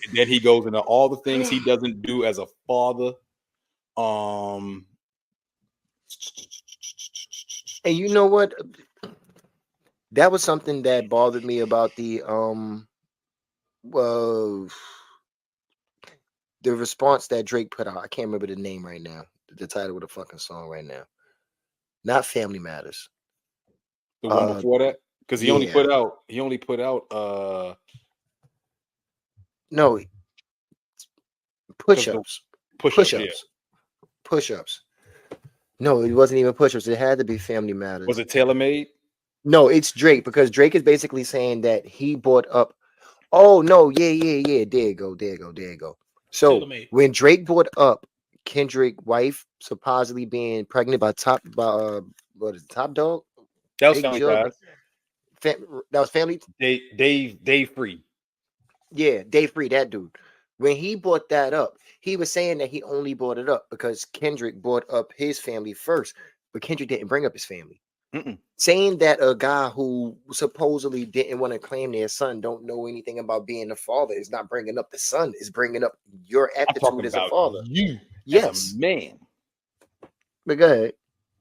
And then he goes into all the things he doesn't do as a father. And you know what? That was something that bothered me about the response that Drake put out. I can't remember the name right now. The title of the fucking song right now. Not Family Matters. The one before that? Because he only put out no push-ups. Push-ups. No, it wasn't even push-ups. It had to be Family Matters. Was it Tailor Made? No, it's Drake, because Drake is basically saying that he brought up. Oh no, yeah. There you go. So when Drake brought up Kendrick wife supposedly being pregnant by what is it, Top Dog? That was Family Ties. That was Family. Dave Free. Yeah, Dave Free, that dude. When he brought that up, he was saying that he only brought it up because Kendrick brought up his family first, but Kendrick didn't bring up his family. Saying that a guy who supposedly didn't want to claim their son don't know anything about being a father is not bringing up the son, is bringing up your aptitude as a father. You, as a man. But go ahead.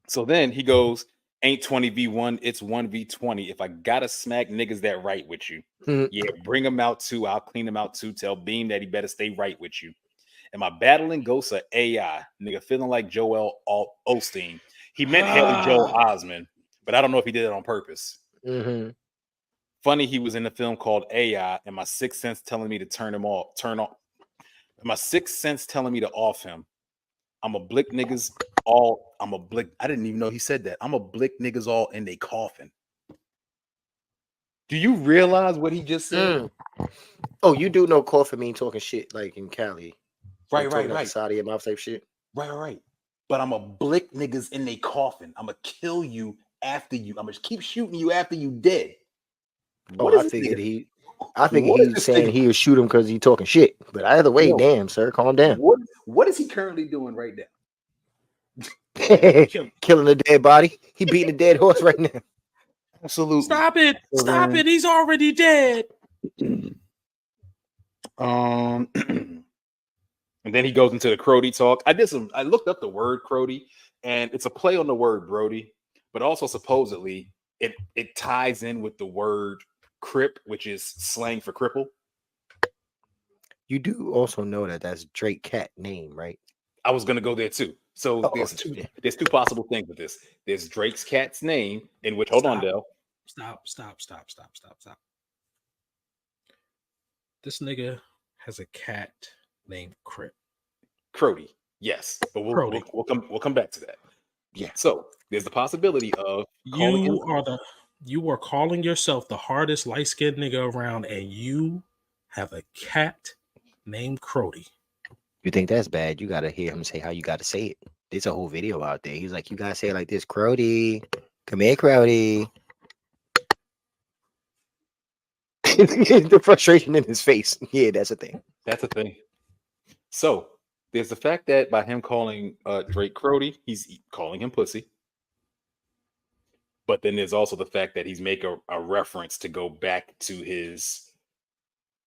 So then he goes, ain't 20v1, it's 1v20. If I gotta smack niggas that right with you, yeah, bring them out too. I'll clean them out too. Tell Beam that he better stay right with you. Am I battling ghosts of AI? Nigga feeling like Joel Osteen. He meant Haley Joel Osment, but I don't know if he did it on purpose. Funny, he was in a film called AI, and my sixth sense telling me to turn off. My sixth sense telling me to off him. I'm a blick niggas all. I'm a blick. I didn't even know he said that. I'm a blick niggas all in they coffin. Do you realize what he just said? Oh, you do know coffin mean talking shit like in Cali. Right. The side of your mouth type shit. Right. But I'm a blick niggas in they coffin. I'm gonna kill you after you. I'm gonna keep shooting you after you dead. I figured he's saying he would shoot him because he's talking shit. But either way, damn, sir, calm down. What is he currently doing right now? Killing a dead body. He beating a dead horse right now. Absolutely. Stop it. He's already dead. And then he goes into the Crody talk. I looked up the word Crody, and it's a play on the word Brody, but also supposedly it ties in with the word Crip, which is slang for cripple. You do also know that that's Drake cat name, right? I was gonna go there too. So there's two possible things with this. There's Drake's cat's name, in which hold on, Del. Stop. This nigga has a cat named Crip. Crody, yes, but we'll come back to that. Yeah. So there's the possibility of you are calling yourself the hardest light-skinned nigga around, and you have a cat named Crody. You think that's bad? You gotta hear him say how you gotta say it. There's a whole video out there. He's like, you gotta say it like this, Crody. Come here, Crody. The frustration in his face. Yeah, that's a thing. That's a thing. So there's the fact that by him calling Drake Crody, he's calling him pussy. But then there's also the fact that he's making a reference to go back to his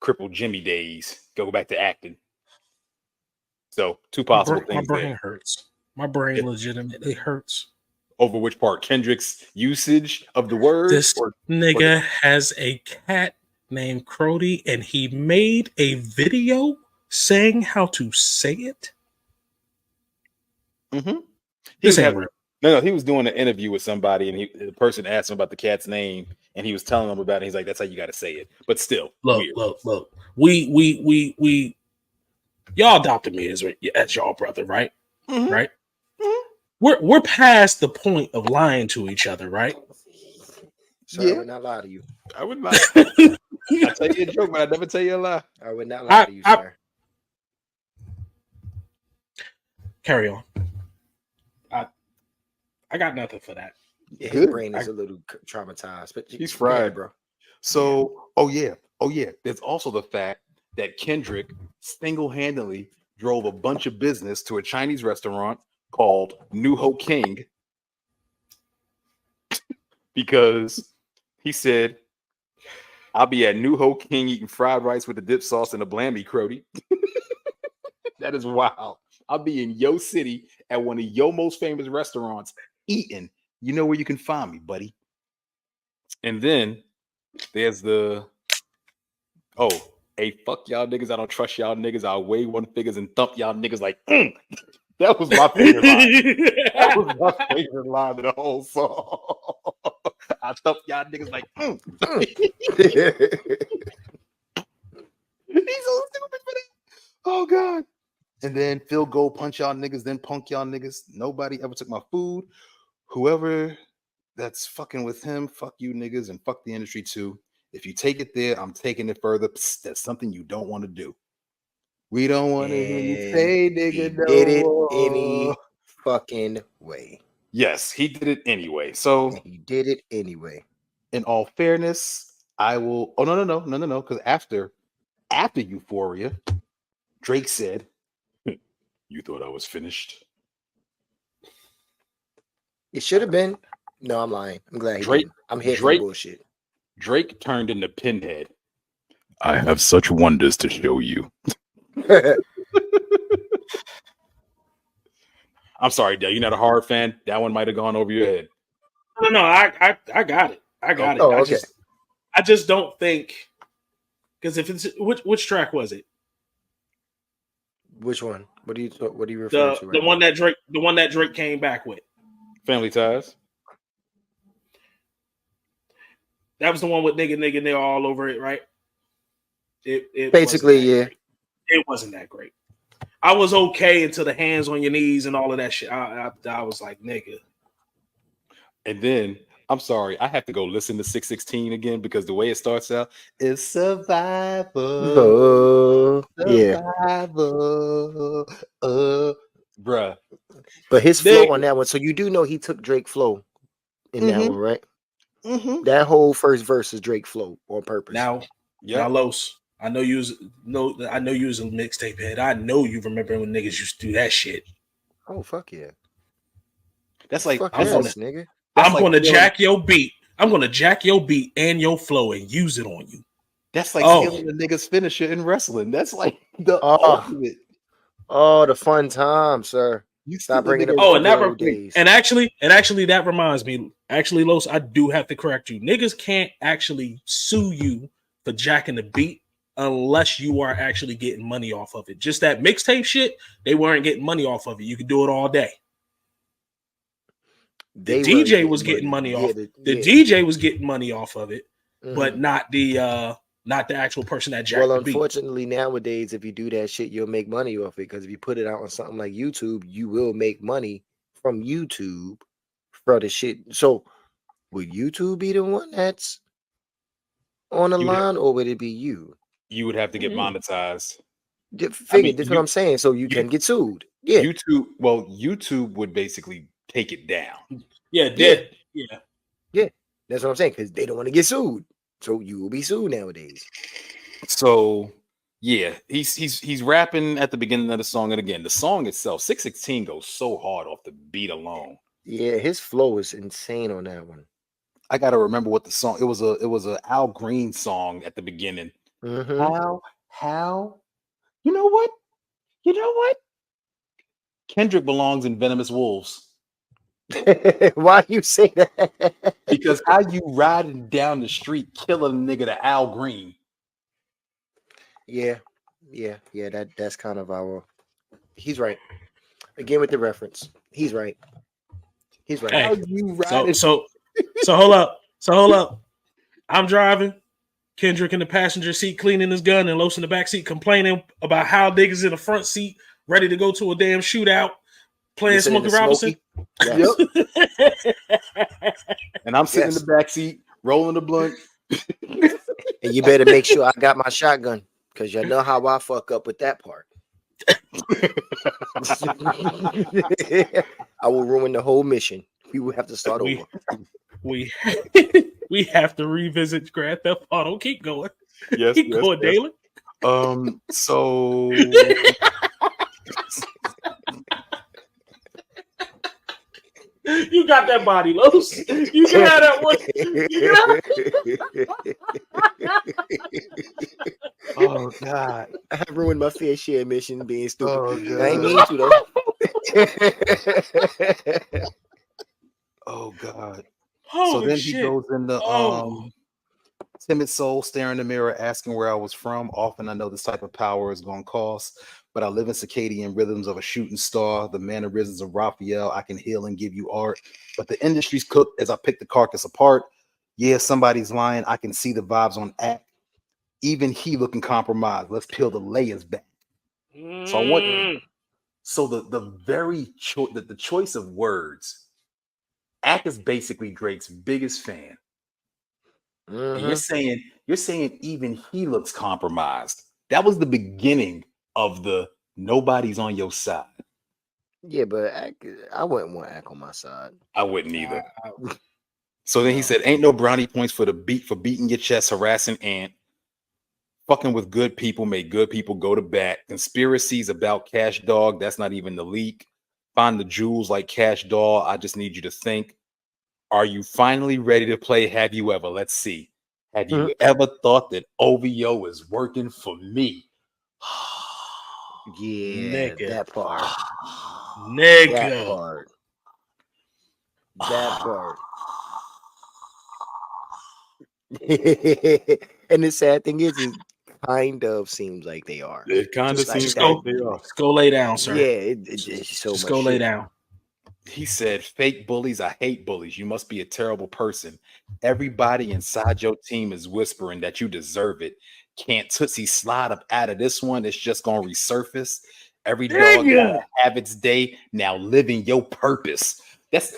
crippled Jimmy days, go back to acting. So two possible things. My brain hurts. My brain legitimately hurts. Over which part? Kendrick's usage of the word? This nigga has a cat named Crody, and he made a video saying how to say it. This ain't real. No, he was doing an interview with somebody, and the person asked him about the cat's name, and he was telling them about it. He's like, "That's how you got to say it." But still, look. We y'all adopted me as y'all brother, right? Right. We're past the point of lying to each other, right? Sir, I would not lie to you. I would not. I tell you a joke, but I never tell you a lie. I would not lie to you, sir. Carry on. I got nothing for that. Yeah, his brain is a little traumatized, but he's fried, bro. So, oh yeah. There's also the fact that Kendrick single-handedly drove a bunch of business to a Chinese restaurant called New Ho King because he said I'll be at New Ho King eating fried rice with the dip sauce and a blammy crody. That is wild. I'll be in Yo City at one of Yo most famous restaurants eating. You know where you can find me, buddy. And then there's the hey, fuck y'all niggas. I don't trust y'all niggas. I'll weigh one figures and thump y'all niggas like, That was my favorite line. That was my favorite line of the whole song. I thump y'all niggas like, He's so stupid for that. Oh, God. And then Phil go punch y'all niggas, then punk y'all niggas. Nobody ever took my food. Whoever that's fucking with him, fuck you niggas and fuck the industry too. If you take it there, I'm taking it further. Psst, that's something you don't want to do. We don't want to hear you say nigga no did it more. any fucking way. Yes, he did it anyway. So and he did it anyway. In all fairness, I will. Oh no. Because after Euphoria, Drake said, "You thought I was finished." It should have been. No, I'm lying. I'm glad he didn't. I'm here for the bullshit. Drake turned into Pinhead. I have such wonders to show you. I'm sorry, Dale. You're not a horror fan. That one might have gone over your head. No. I got it. I got it. Okay. I just don't think, because if it's which track was it? Which one? What are you referring to? The one that Drake came back with. Family Ties. That was the one with nigga, they're all over it, right? It basically, yeah. It wasn't that great. I was okay until the hands on your knees and all of that shit. I was like, nigga. And then, I'm sorry, I have to go listen to 616 again because the way it starts out is survival. Survival. Bruh. But his flow on that one, so you do know he took Drake flow in that one, right? Mm-hmm. That whole first verse is Drake flow on purpose. Now, Los, I know you was a mixtape head. I know you remember when niggas used to do that shit. Oh fuck yeah! That's like nigga. I'm gonna jack your beat. I'm gonna jack your beat and your flow and use it on you. That's like stealing the nigga's finisher in wrestling. That's like the ultimate. Oh, the fun time, sir. You stop bringing up. And actually, that reminds me. Actually, Los, I do have to correct you. Niggas can't actually sue you for jacking the beat unless you are actually getting money off of it. Just that mixtape shit, they weren't getting money off of it. You could do it all day. The DJ was getting money off. The DJ was getting money off of it, but not the actual person that jacked the beat. Well, unfortunately, nowadays, if you do that shit, you'll make money off it, because if you put it out on something like YouTube, you will make money from YouTube for the shit. So, would YouTube be the one that's on the line, or would it be you? You would have to get monetized. That's what I'm saying. So you can get sued. Yeah. YouTube would basically take it down. Yeah. That's what I'm saying, because they don't want to get sued. So you will be sued nowadays. So yeah, he's rapping at the beginning of the song, and again, the song itself, 616 goes so hard off the beat alone. Yeah, his flow is insane on that one. I gotta remember what the song. It was a Al Green song at the beginning. Mm-hmm. How? You know what? Kendrick belongs in Venomous Wolves. Why you say that? Because how you riding down the street killing a nigga to Al Green? Yeah. That's kind of our. He's right. Again with the reference. He's right. Hey, how you riding? So hold up. I'm driving. Kendrick in the passenger seat cleaning his gun, and Los in the back seat complaining about how niggas in the front seat ready to go to a damn shootout playing Smokey Robinson. Yes. Yep. And I'm sitting in the back seat rolling the blunt. And you better make sure I got my shotgun, because you know how I fuck up with that part. I will ruin the whole mission. We will have to start over. We have to revisit Grand Theft Auto. Keep going. Yes, Keep going, Dalen. So you got that body, Los. You can have that one. Oh God. I ruined my fair share mission being stupid. Oh, I ain't God. mean to though. Oh God. Holy So then shit. he goes into timid soul, staring in the mirror, asking where I was from. Often I know this type of power is gonna cost, but I live in circadian rhythms of a shooting star, the mannerisms of Raphael. I can heal and give you art, but the industry's cooked as I pick the carcass apart. Yeah, somebody's lying. I can see the vibes on act. Even he looking compromised. Let's peel the layers back. So I want the very choice, the choice of words. Act is basically Drake's biggest fan. And you're saying even he looks compromised. That was the beginning of the nobody's on your side. Yeah, but I wouldn't want Ack on my side. I wouldn't either. So then he said, "Ain't no brownie points for beating your chest, harassing Ant. Fucking with good people make good people go to bat. Conspiracies about Cash Dog, that's not even the leak. Find the jewels like Cash Doll. I just need you to think. Are you finally ready to play Have You Ever? Let's see. Have you ever thought that OVO is working for me?" Yeah, Nigga. that part. Nigga. That part. And the sad thing is, it kind of seems like they are. It kind of seems like they are. Just go lay down, sir. Yeah, it's so just much. go lay shit. down. He said, "Fake bullies, I hate bullies. You must be a terrible person. Everybody inside your team is whispering that you deserve it. Can't Tootsie slide up out of this one. It's just gonna resurface. Every dog gotta have its day. Now living your purpose." That's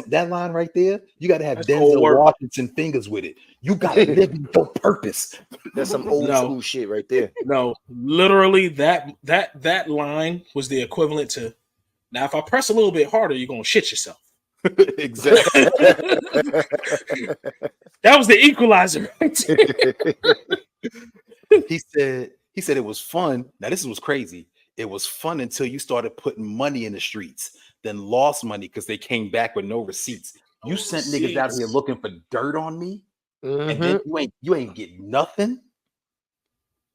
that line right there. You gotta have Denzel Washington fingers with it. You gotta live in your purpose. That's some old school shit right there. No, literally that line was the equivalent to, now if I press a little bit harder, you're gonna shit yourself. Exactly. That was the equalizer. He said it was fun. Now this was crazy. It was fun until you started putting money in the streets, then lost money because they came back with no receipts. You sent niggas out here looking for dirt on me, and then you ain't getting nothing.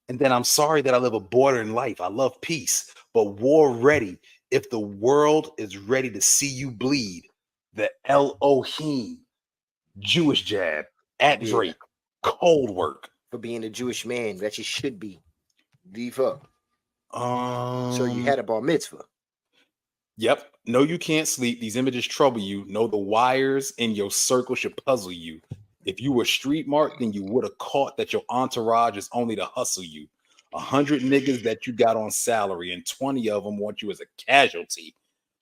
And then I'm sorry that I live a bordering life. I love peace, but war ready. If the world is ready to see you bleed, the Elohim Jewish jab at Drake, cold work for being a Jewish man that you should be. Beef up. So you had a bar mitzvah. Yep. No, you can't sleep. These images trouble you. No, the wires in your circle should puzzle you. If you were street marked, then you would have caught that your entourage is only to hustle you. 100 niggas that you got on salary, and 20 of them want you as a casualty.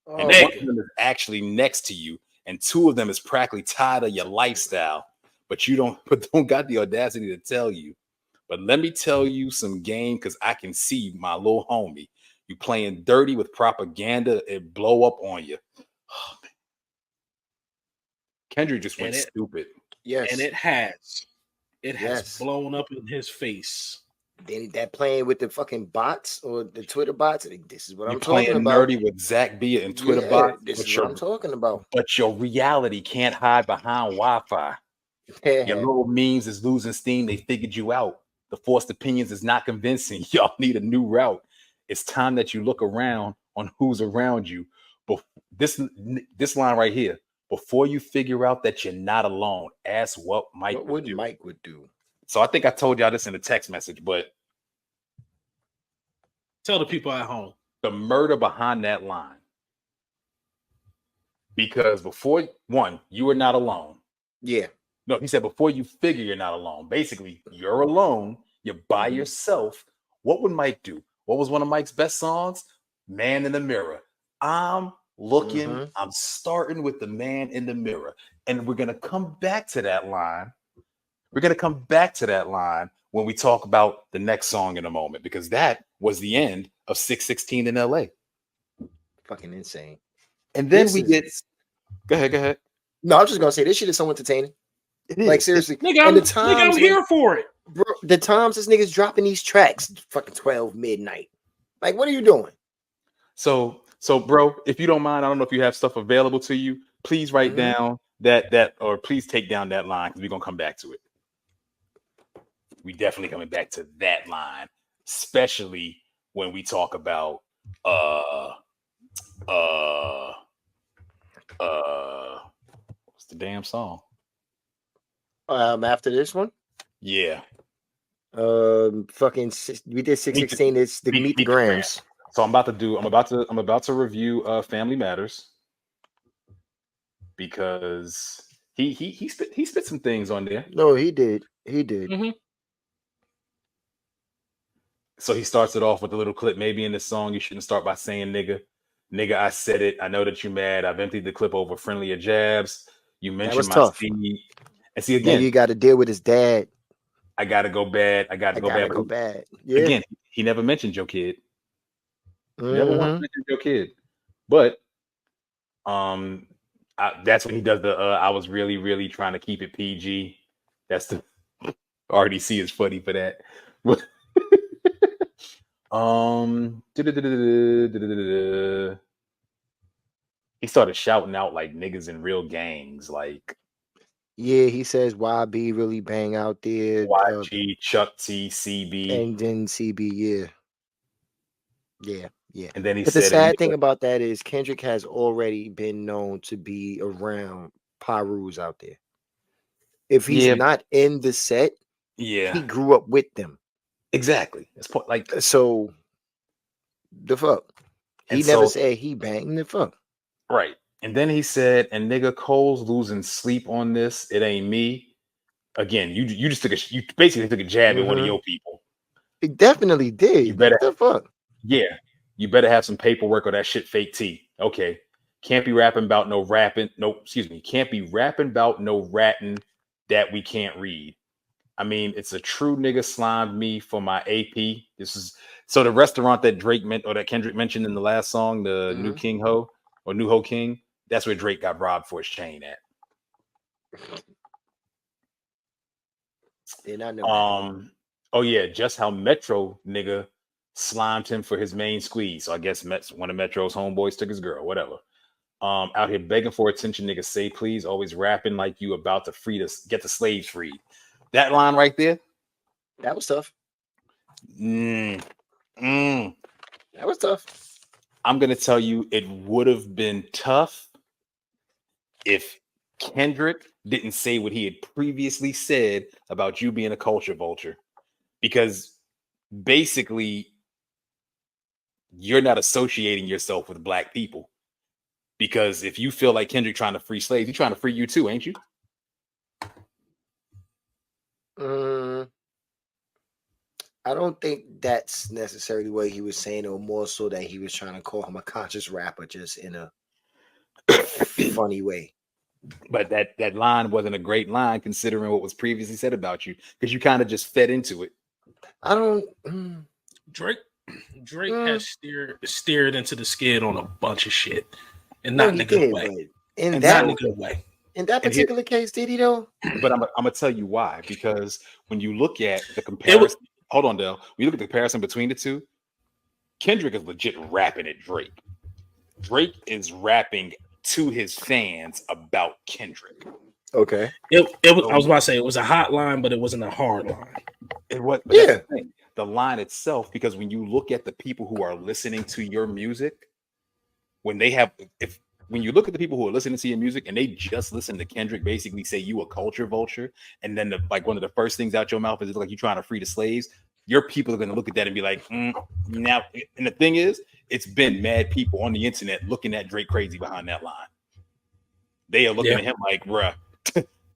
And one of them is actually next to you, and 2 of them is practically tired of your lifestyle, but don't got the audacity to tell you. But let me tell you some game, because I can see my little homie. You playing dirty with propaganda, it blow up on you. Oh, man. Kendrick just went stupid. Yes. And it has blown up in his face. Then that playing with the fucking bots or the Twitter bots. This is what I'm talking about. Nerdy with Zach Bia and Twitter bots. This is what I'm talking about. But your reality can't hide behind Wi-Fi. Your little memes is losing steam. They figured you out. The forced opinions is not convincing. Y'all need a new route. It's time that you look around on who's around you. But this line right here, before you figure out that you're not alone, ask what Mike would do. So I think I told y'all this in a text message, but tell the people at home the murder behind that line. Because before you are not alone. Yeah. No, he said before you figure you're not alone. Basically, you're alone. You're by yourself. What would Mike do? What was one of Mike's best songs? Man in the Mirror. I'm looking. I'm starting with the man in the mirror. And we're going to come back to that line. We're going to come back to that line when we talk about the next song in a moment, because that was the end of 616 in LA. Fucking insane. And then Go ahead. No, I'm just going to say this shit is so entertaining. Like, seriously. Nigga, I'm here for it. Bro, the times this nigga's dropping these tracks, fucking 12 midnight. Like, what are you doing? So, bro, if you don't mind, I don't know if you have stuff available to you. Please write down that, or please take down that line, because we're gonna come back to it. We definitely coming back to that line, especially when we talk about what's the damn song? After this one, yeah, fucking we did 616. It's the Meet the Grams. So I'm about to review Family Matters, because he spit some things on there. No, he did. Mm-hmm. So he starts it off with a little clip. Maybe in this song you shouldn't start by saying nigga. Nigga, I said it. I know that you mad. I've emptied the clip over friendlier jabs. You mentioned my speed. And see, again, now you got to deal with his dad. I gotta go bad. I gotta go bad. Yeah. Again, he never mentioned your kid. Never once mentioned your kid. But that's when he does the I was really, really trying to keep it PG. That's the RDC is funny for that. He started shouting out like niggas in real gangs, like, yeah, he says YB really bang out there. YG, Chuck T, CB, and then CB, yeah. And then but the sad thing about that is Kendrick has already been known to be around Pyrus out there. If he's not in the set, he grew up with them. Exactly. It's like, so the fuck. He never said he banged the fuck. Right. And then he said, and nigga, Cole's losing sleep on this. It ain't me. Again, you basically took a jab at one of your people. He definitely did. You better, what the fuck? Yeah. You better have some paperwork or that shit fake tea. Okay. Can't be rapping about no rapping. No, excuse me. Can't be rapping about no ratting that we can't read. I mean, it's a true nigga slimed me for my AP. This is so the restaurant that that Kendrick mentioned in the last song, the New King Ho or New Ho King. That's where Drake got robbed for his chain at. Oh yeah, just how Metro nigga slimed him for his main squeeze. So I guess one of Metro's homeboys took his girl, whatever. Out here begging for attention, nigga. Say please, always rapping like you about to get the slaves freed. That line right there, that was tough. That was tough. I'm gonna tell you, it would have been tough if Kendrick didn't say what he had previously said about you being a culture vulture, because basically you're not associating yourself with black people. Because if you feel like Kendrick trying to free slaves, he's trying to free you too, ain't you? I don't think that's necessarily what he was saying, or more so that he was trying to call him a conscious rapper, just in a funny way. But that line wasn't a great line considering what was previously said about you, because you kind of just fed into it. I don't. Drake has steered into the skid on a bunch of shit, and not in a good way. Not in a good way. In that particular case, did he though? But I'm gonna tell you why. Because when you look at the comparison, hold on, Dale. When you look at the comparison between the two, Kendrick is legit rapping at Drake. Drake is rapping to his fans about Kendrick. Okay. It was. I was about to say it was a hot line, but it wasn't a hard line. It was. Yeah. The line itself, because when you look at the people who are listening to your music, when you look at the people who are listening to your music and they just listen to Kendrick basically say you a culture vulture, and then one of the first things out your mouth is like you trying to free the slaves, your people are going to look at that and be like, now. And the thing is, it's been mad people on the internet looking at Drake crazy behind that line. They are looking at him like, bruh,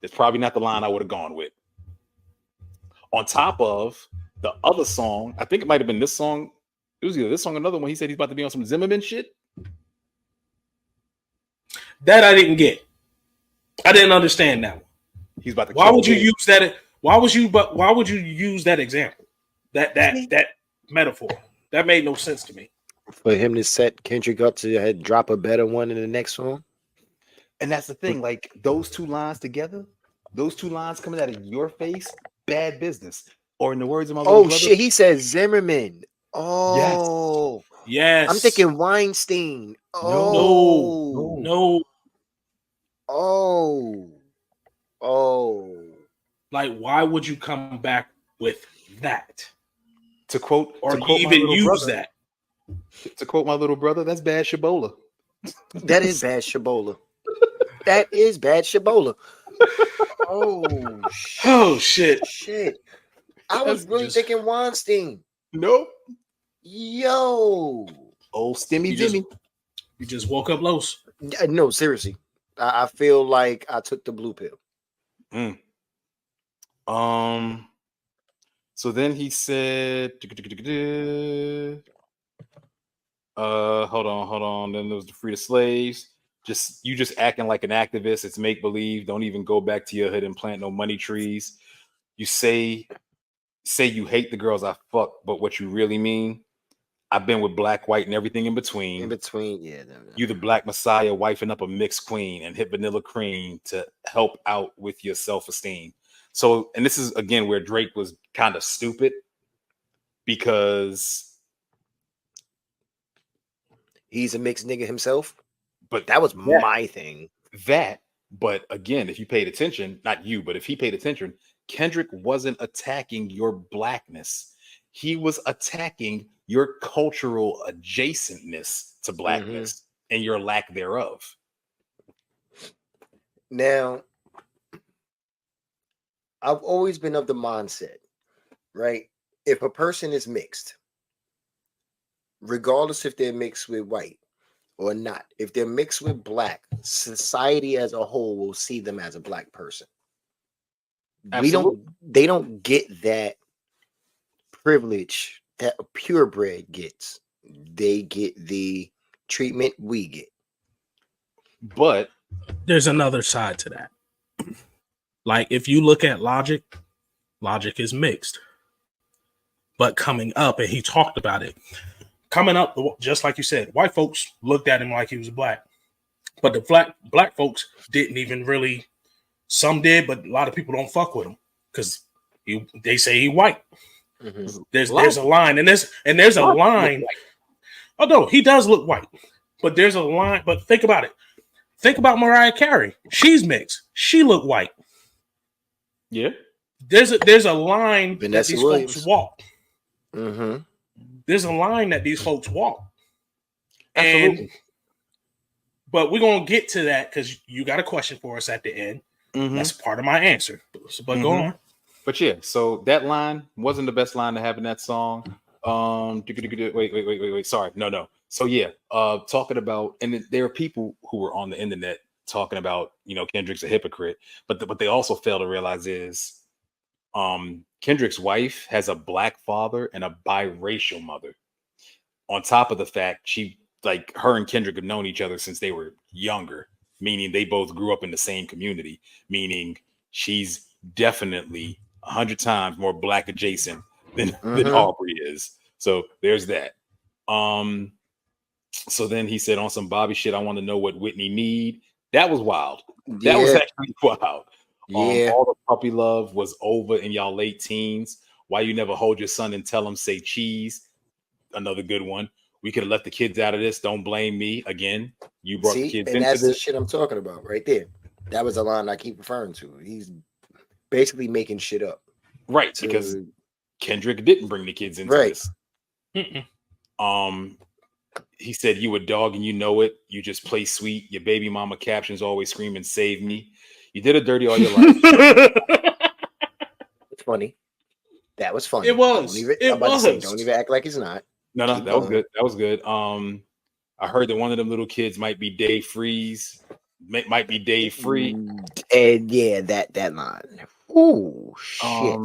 it's probably not the line I would have gone with. On top of the other song, I think it might have been this song. It was either this song or another one. He said he's about to be on some Zimmerman shit. That I didn't get. I didn't understand that one. He's about to. Why would you use that? Why would you use that example? That metaphor? That made no sense to me. For him to set Kendrick up to drop a better one in the next song. And that's the thing. Like those two lines together, those two lines coming out of your face, bad business. Or in the words of my little brother, shit, he said Zimmerman. Oh yes. I'm thinking Weinstein. No. Oh. Like, why would you come back with that. To quote, or to quote even use brother, that. To quote my little brother, that's bad shabola. That is bad shabola. That is bad shabola. Oh shit! Shit! I was really thinking Weinstein. Nope. Yo, old Stimmy Jimmy. You just woke up Los. No, seriously. I feel like I took the blue pill. So then he said, hold on. Then there was the free the slaves. You just acting like an activist. It's make believe. Don't even go back to your hood and plant no money trees. You say you hate the girls I fuck, but what you really mean? I've been with black, white, and everything in between. In between, yeah. You the black messiah, wifing up a mixed queen and hit vanilla cream to help out with your self-esteem. So, and this is again where Drake was kind of stupid because he's a mixed nigga himself. But that was my thing. But again, if you paid attention, not you, but if he paid attention, Kendrick wasn't attacking your blackness. He was attacking your cultural adjacentness to blackness and your lack thereof. Now, I've always been of the mindset, right? If a person is mixed, regardless if they're mixed with white or not, if they're mixed with black, society as a whole will see them as a black person. Absolutely. They don't get that privilege that a purebred gets. They get the treatment we get. But there's another side to that. Like if you look at Logic is mixed. But coming up, and he talked about it, coming up, just like you said, white folks looked at him like he was black. But the black folks didn't even really, some did, but a lot of people don't fuck with him because they say he white. There's a line, and there's a line. Oh no, he does look white, but there's a line. But think about it. Think about Mariah Carey. She's mixed. She look white. Yeah. There's a line that these folks walk. There's a line that these folks walk. Absolutely. But we're gonna get to that because you got a question for us at the end. That's part of my answer. But go on. But yeah, so that line wasn't the best line to have in that song. Wait. Sorry, no. So yeah, talking about, and there are people who were on the internet talking about, Kendrick's a hypocrite, but what they also fail to realize is, Kendrick's wife has a black father and a biracial mother. On top of the fact, her and Kendrick have known each other since they were younger, meaning they both grew up in the same community, meaning she's definitely 100 times more black adjacent than Aubrey is. So there's that. So then he said on some Bobby shit, I want to know what Whitney need. That was wild. That was actually wild. All the puppy love was over in y'all late teens. Why you never hold your son and tell him say cheese? Another good one. We could have left the kids out of this. Don't blame me. Again, you brought the kids into this. And that's the shit I'm talking about right there. That was a line I keep referring to. He's basically making shit up. Right, because Kendrick didn't bring the kids into this. He said, you a dog and you know it. You just play sweet. Your baby mama captions always screaming, save me. You did it dirty all your life. It's funny. That was funny. It was. Don't even act like it's not. No, that was good. That was good. I heard that one of them little kids might be Dave Freeze. Might be Dave Free. And yeah, that line. Oh shit.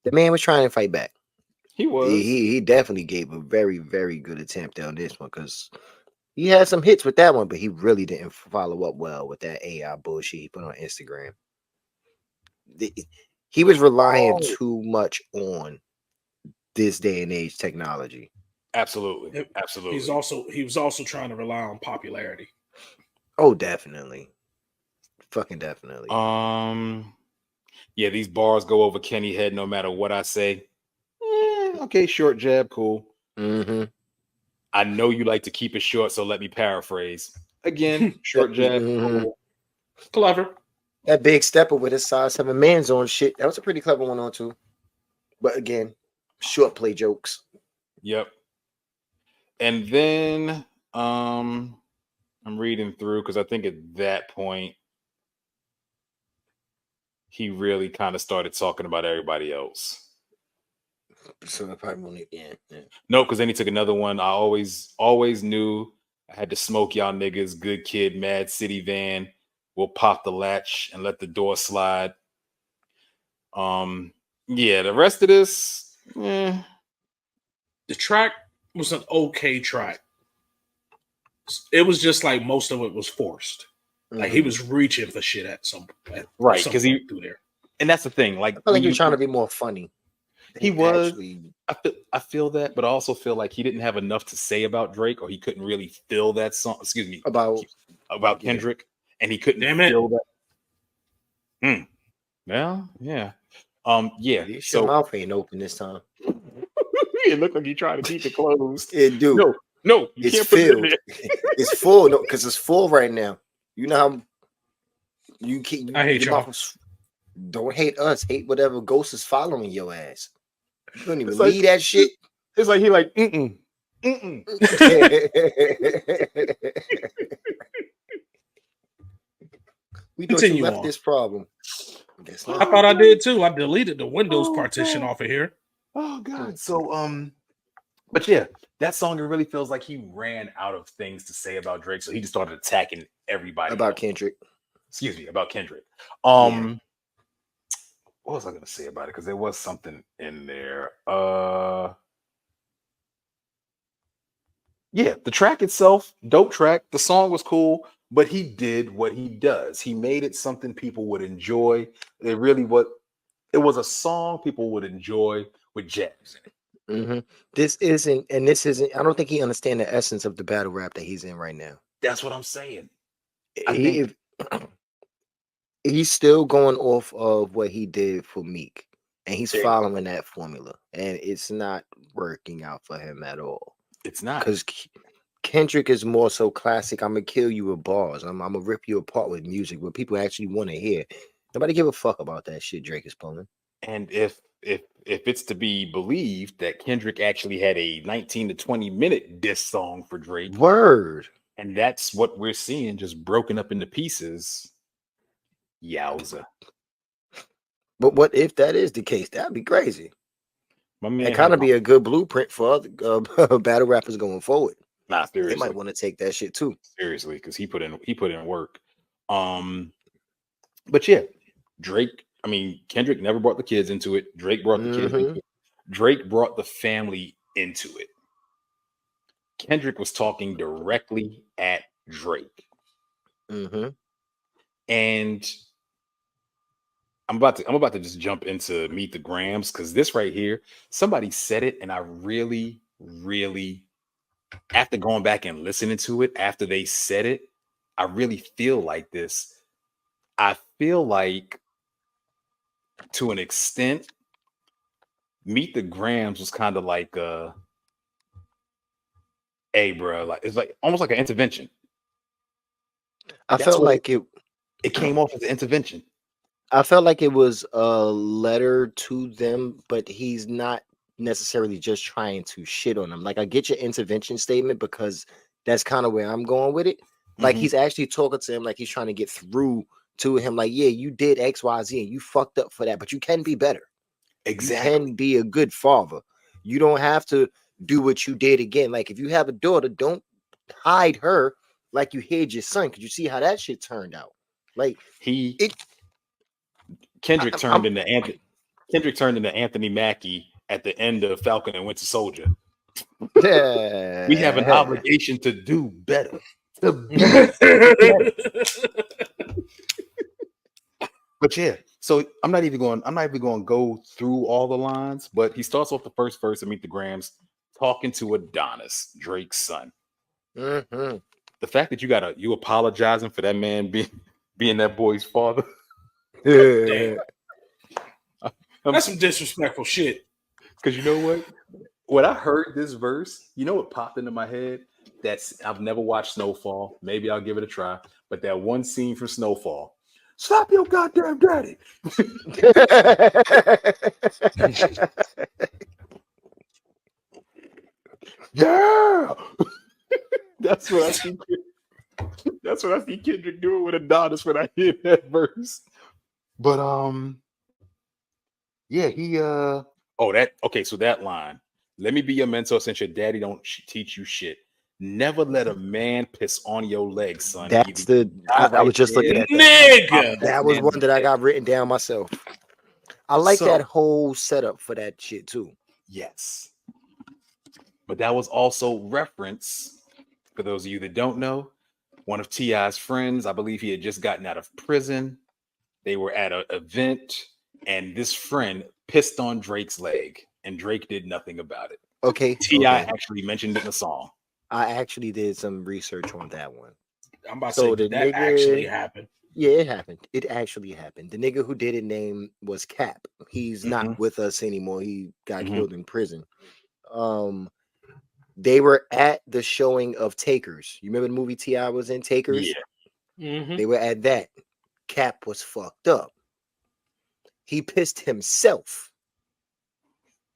The man was trying to fight back. He was. He definitely gave a very, very good attempt on this one because he had some hits with that one, but he really didn't follow up well with that AI bullshit he put on Instagram. He was relying too much on this day and age technology. Absolutely. He was also trying to rely on popularity. Oh, definitely. Fucking definitely. Yeah, these bars go over Kenny head no matter what I say. Okay, short jab, cool. I know you like to keep it short, so let me paraphrase. Again, short jab, cool. Clever. That Big Stepper with his size 7 man's on shit. That was a pretty clever one on too. But again, short play jokes. Yep. And then I'm reading through because I think at that point he really kind of started talking about everybody else. So I probably won't. Yeah. No, because then he took another one. I always knew I had to smoke y'all niggas. Good kid, Mad City Van. We'll pop the latch and let the door slide. Yeah, the rest of this, the track was an okay track. It was just like most of it was forced. Like he was reaching for shit at some right, because he through there. And that's the thing. Like, I feel like you're trying to be more funny. He was. Actually... I feel that, but I also feel like he didn't have enough to say about Drake, or he couldn't really feel that song. Excuse me, about Kendrick, and he couldn't feel that. Well, yeah, yeah. So your mouth ain't open this time. It looked like you trying to keep it closed. It do. No, you it's can't filled. Put it in there. It's full, no, because it's full right now. You know how you keep. I hate y'all. Don't hate us. Hate whatever ghost is following your ass. You don't even leave that shit. It's like he like We thought you left this problem. I thought I did too. I deleted the Windows partition off of here. Oh God. So but yeah, that song, it really feels like he ran out of things to say about Drake, so he just started attacking everybody about Kendrick. Excuse me, about Kendrick. What was I gonna say about it? Because there was something in there. Yeah, the track itself, dope track. The song was cool, but he did what he does. He made it something people would enjoy. It was a song people would enjoy with jazz in it. This isn't. I don't think he understands the essence of the battle rap that he's in right now. That's what I'm saying. He's still going off of what he did for Meek, and he's following that formula, and it's not working out for him at all. It's not, because Kendrick is more so classic. I'm gonna kill you with bars. I'm gonna rip you apart with music, what people actually want to hear. Nobody give a fuck about that shit Drake is pulling. And if it's to be believed that Kendrick actually had a 19 to 20 minute diss song for Drake, word, and that's what we're seeing, just broken up into pieces. Yowza. But what if that is the case? That'd be crazy. It kind of be a good blueprint for other battle rappers going forward. Nah, seriously, they might want to take that shit too. Seriously, because he put in work. But yeah, Drake. I mean, Kendrick never brought the kids into it. Drake brought the kids into it. Drake brought the family into it. Kendrick was talking directly at Drake. And I'm about to just jump into Meet the Grams, because this right here, somebody said it, and I really, really, after going back and listening to it, after they said it, I really feel like this. I feel like, to an extent, Meet the Grams was kind of like hey, bro, like it's like almost like an intervention. I felt like it came off as an intervention. I felt like it was a letter to them, but he's not necessarily just trying to shit on them. Like, I get your intervention statement, because that's kind of where I'm going with it. Like, he's actually talking to him like he's trying to get through to him. Like, yeah, you did X, Y, Z, and you fucked up for that, but you can be better. Exactly. You can be a good father. You don't have to do what you did again. Like, if you have a daughter, don't hide her like you hid your son, because you see how that shit turned out. Like, Kendrick turned into Anthony Mackie at the end of Falcon and Winter Soldier. Yeah. We have an obligation to do better. But yeah, so I'm not even going to go through all the lines, but he starts off the first verse of Meet the Grams talking to Adonis, Drake's son. The fact that you apologizing for that man being that boy's father. Damn. That's some disrespectful shit. Because you know what? When I heard this verse, you know what popped into my head? I've never watched Snowfall. Maybe I'll give it a try. But that one scene from Snowfall. Slap your goddamn daddy. Yeah. That's what I see. That's what I see Kendrick doing with Adonis when I hear that verse. But yeah, he oh that okay. So that line, let me be your mentor since your daddy don't teach you shit. Never let a man piss on your legs, son. That's I was just looking at that. Nigga. That was one that I got written down myself. I like that whole setup for that shit too. Yes. But that was also reference, for those of you that don't know, one of T.I.'s friends, I believe he had just gotten out of prison. They were at an event, and this friend pissed on Drake's leg, and Drake did nothing about it. Okay. T.I. actually mentioned it in the song. I actually did some research on that one. I'm about to say that actually happened. Yeah, it happened. It actually happened. The nigga who did it name was Cap. He's not with us anymore. He got killed in prison. They were at the showing of Takers. You remember the movie T.I. was in, Takers? Yeah. They were at that. Cap was fucked up. He pissed himself.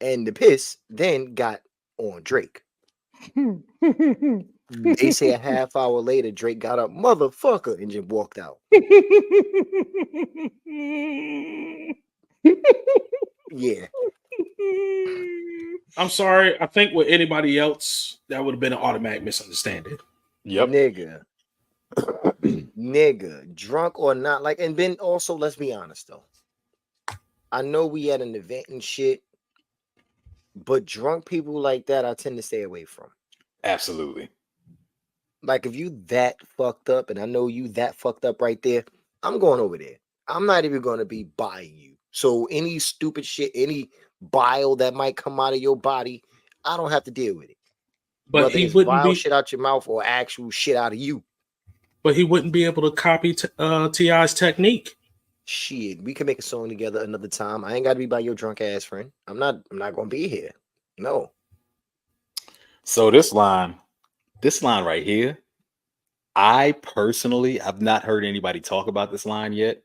And the piss then got on Drake. They say a half hour later, Drake got up, motherfucker, and just walked out. Yeah. I'm sorry. I think with anybody else, that would have been an automatic misunderstanding. Yep. Nigga, drunk or not, like, and then also, let's be honest though. I know we had an event and shit, but drunk people like that, I tend to stay away from. Absolutely. Like, if you that fucked up, and I know you that fucked up right there, I'm going over there. I'm not even going to be by you. So any stupid shit, any bile that might come out of your body, I don't have to deal with it. But whether he it's wouldn't vile be shit out your mouth or actual shit out of you. But he wouldn't be able to copy T.I.'s technique. Shit, we can make a song together another time. I ain't got to be by your drunk ass friend. I'm not gonna be here. No. So this line right here, I personally have not heard anybody talk about this line yet.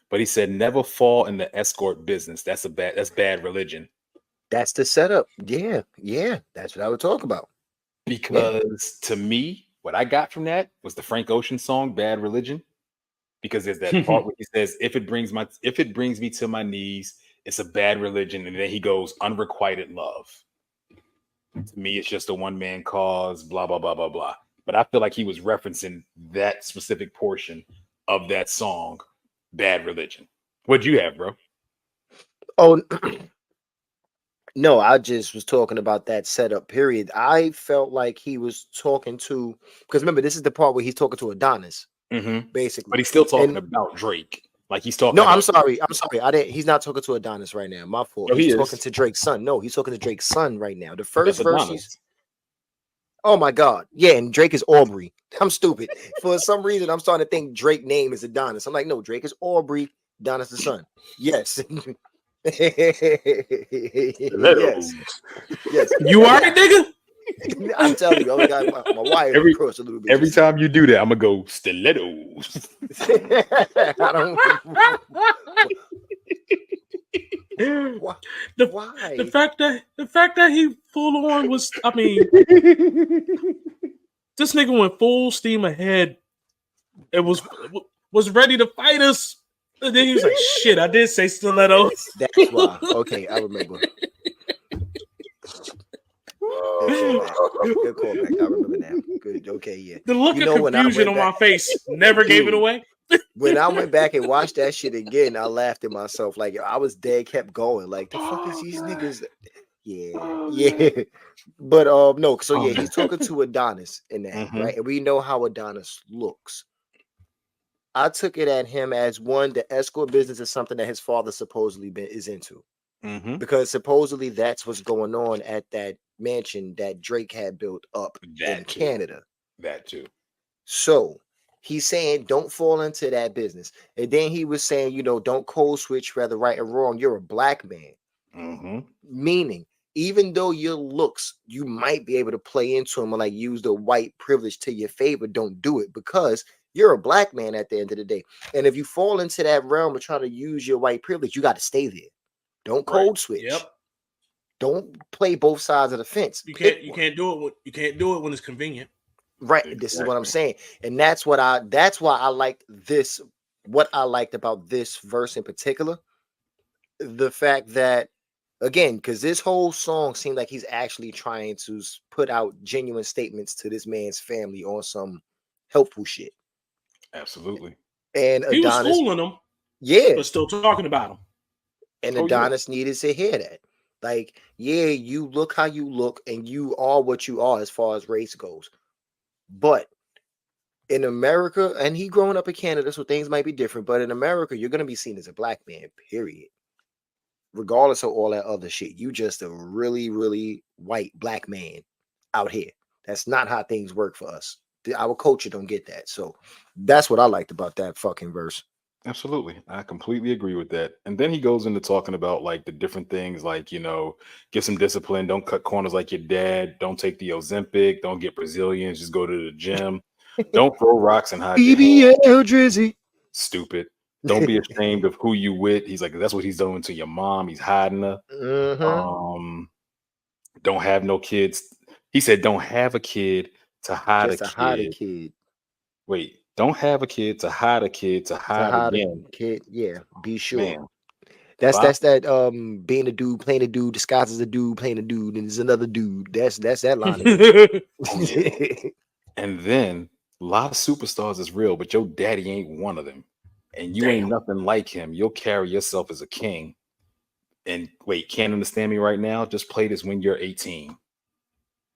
But he said, "Never fall in the escort business. That's bad religion." That's the setup. Yeah, that's what I would talk about. Because to me, what I got from that was the Frank Ocean song "Bad Religion." Because there's that part where he says, if it brings me to my knees, it's a bad religion. And then he goes, unrequited love. To me, it's just a one-man cause, blah, blah, blah, blah, blah. But I feel like he was referencing that specific portion of that song, Bad Religion. What'd you have, bro? Oh, no, I just was talking about that setup period. I felt like he was talking to, because remember, this is the part where he's talking to Adonis. Basically, but he's still talking about Drake. Like he's talking. No, I'm sorry. I didn't. He's not talking to Adonis right now. My fault. No, he's talking to Drake's son. No, he's talking to Drake's son right now. The first verse. Oh my God. Yeah, and Drake is Aubrey. I'm stupid. For some reason, I'm starting to think Drake's name is Adonis. I'm like, no, Drake is Aubrey. Adonis the son. Yes. Yes. You are it, nigga. I'm telling you, I got my wire across a little bit. Every time you do that, I'm gonna go stilettos. I don't. Why? The fact that he full on was, I mean, this nigga went full steam ahead. It was ready to fight us. And then he was like, "Shit, I did say stilettos." That's why. Okay, I remember. Good callback. I remember now. Good. Okay, yeah. The look of confusion on my face never gave it away. When I went back and watched that shit again, I laughed at myself. Like, I was dead, kept going. Like, the fuck is these niggas? Yeah. But no. So yeah, he's talking to Adonis in that, right? And we know how Adonis looks. I took it at him as one, the escort business is something that his father supposedly is into. Because supposedly that's what's going on at that mansion that Drake had built up in Canada. That too. So he's saying don't fall into that business. And then he was saying, you know, don't code switch whether right or wrong. You're a black man. Meaning, even though your looks, you might be able to play into them and like use the white privilege to your favor. Don't do it because You're a black man at the end of the day. And if you fall into that realm of trying to use your white privilege, you got to stay there. Don't code switch. Yep. Don't play both sides of the fence. You can't do it when it's convenient. Right. Exactly. This is what I'm saying. And that's why I liked this. What I liked about this verse in particular, the fact that, again, because this whole song seemed like he's actually trying to put out genuine statements to this man's family on some helpful shit. Absolutely. And he was schooling them, but still talking about them. And Adonis needed to hear that. Like, yeah, you look how you look, and you are what you are as far as race goes. But in America, and he growing up in Canada, so things might be different. But in America, you're gonna be seen as a black man, period. Regardless of all that other shit, you just a really, really white black man out here. That's not how things work for us. Our culture don't get that. So that's what I liked about that fucking verse. Absolutely. I completely agree with that. And then he goes into talking about like the different things, like, get some discipline. Don't cut corners like your dad. Don't take the Ozempic. Don't get Brazilians. Just go to the gym. Don't throw rocks and hide your head. Drizzy. Stupid. Don't be ashamed of who you with. He's like, that's what he's doing to your mom. He's hiding her. Mm-hmm. Don't have no kids. He said, don't have a kid to hide a kid. Wait, don't have a kid to hide a kid to hide again. Kid, yeah. Be sure. Man. That's that being a dude, playing a dude, disguised as a dude, playing a dude, and there's another dude. That's that line. And then a lot of superstars is real, but your daddy ain't one of them. And you ain't nothing like him. You'll carry yourself as a king. And wait, can't understand me right now? Just play this when you're 18.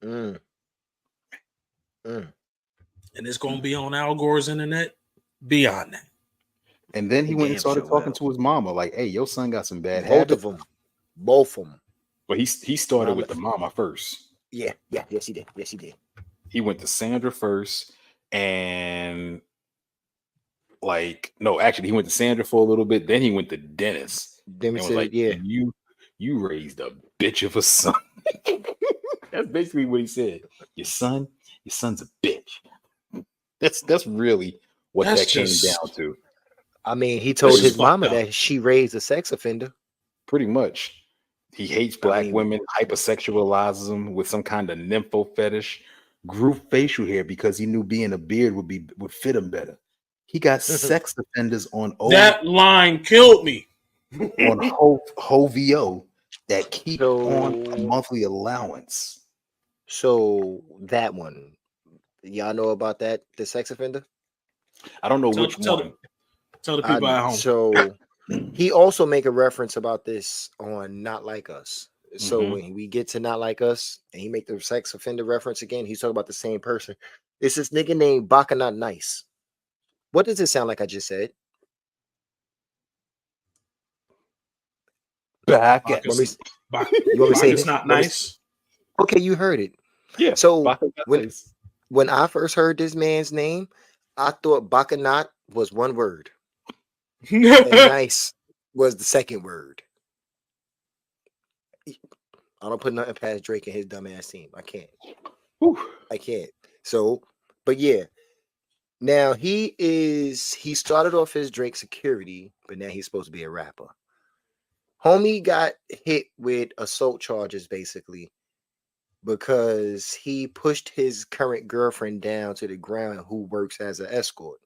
And it's gonna be on Al Gore's internet beyond that. And then he went and started talking to his mama, like, "Hey, your son got some bad habits." Both of them. But he started with the mama first. Yeah, yes he did. He went to Sandra first, and he went to Sandra for a little bit. Then he went to Dennis. Then was like, "Yeah, you raised a bitch of a son." That's basically what he said. Your son's a bitch. That's really what that came down to. I mean, he told his mama that she raised a sex offender. Pretty much. He hates black women, hypersexualizes them with some kind of nympho fetish, grew facial hair because he knew being a beard would fit him better. He got sex offenders on that line killed me. On HOVO that keep on a monthly allowance. So that one, y'all know about that, the sex offender? I don't know which one. Tell the people at home. So he also make a reference about this on Not Like Us. So when we get to Not Like Us and he make the sex offender reference again, he's talking about the same person. It's this nigga named Baka Not Nice. What does it sound like I just said? You want me to say it's not nice? Okay, you heard it. Yeah. So when I first heard this man's name, I thought Bacchanat was one word. And nice was the second word. I don't put nothing past Drake and his dumbass team. I can't. I can't. So, but yeah. Now he started off as Drake security, but now he's supposed to be a rapper. Homie got hit with assault charges basically because he pushed his current girlfriend down to the ground who works as an escort.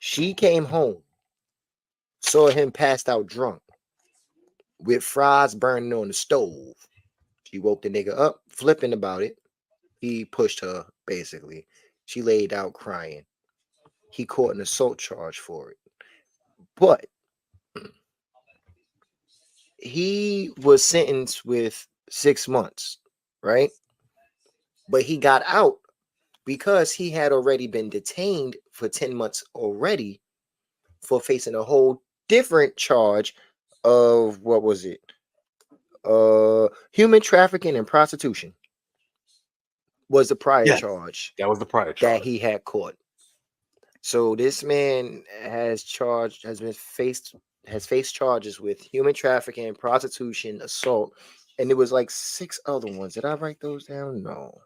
She came home, saw him passed out drunk with fries burning on the stove. She woke the nigga up, flipping about it. He pushed her, basically. She laid out crying. He caught an assault charge for it. But he was sentenced with 6 months, right? But he got out because he had already been detained for 10 months already for facing a whole different charge of, what was it? Human trafficking and prostitution was the prior charge. That was the prior charge that he had caught. So this man has faced charges with human trafficking, prostitution, assault, and there was like 6 other ones. Did I write those down? No.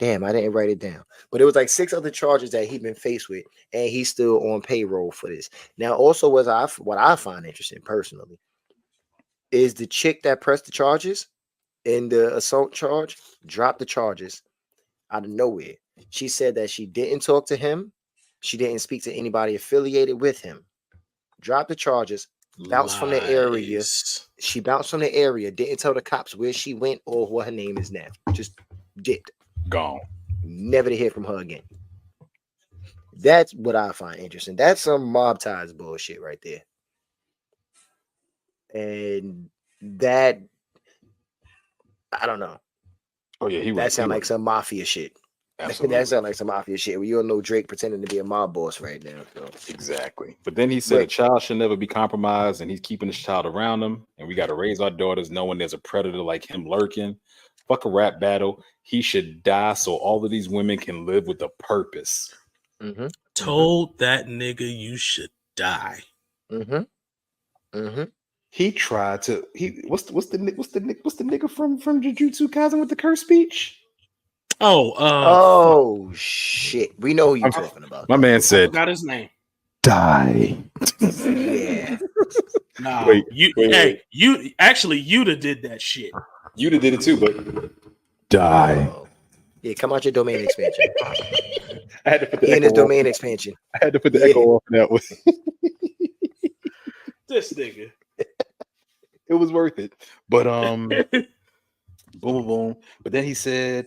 Damn, I didn't write it down. But it was like 6 other charges that he'd been faced with, and he's still on payroll for this. Now, also, what I find interesting personally is the chick that pressed the charges in the assault charge dropped the charges out of nowhere. She said that she didn't talk to him. She didn't speak to anybody affiliated with him. Dropped the charges, bounced from the area. She bounced from the area, didn't tell the cops where she went or what her name is now. Just dipped. Gone. Never to hear from her again. That's what I find interesting. That's some mob ties bullshit right there. And that, I don't know. Oh yeah, that sounds like some mafia shit. Absolutely. That sounds like some mafia shit. Well, you don't know Drake pretending to be a mob boss right now. So. Exactly. But then he said a child should never be compromised, and he's keeping his child around him. And we got to raise our daughters knowing there's a predator like him lurking. Fuck a rap battle. He should die so all of these women can live with a purpose. Mm-hmm. Told that nigga you should die. Mm-hmm. Mm-hmm. He tried to. What's the nigga from Jujutsu Kaisen with the curse speech? Oh shit! We know who you're talking about. My man said, I forgot his name. Die. Yeah. Nah. Wait. Yuta did that shit. Yuta did it too, but die. Yeah, come out your domain expansion. I had to put the in his domain expansion. I had to put the echo off that one. This nigga. It was worth it. But boom, boom. But then he said,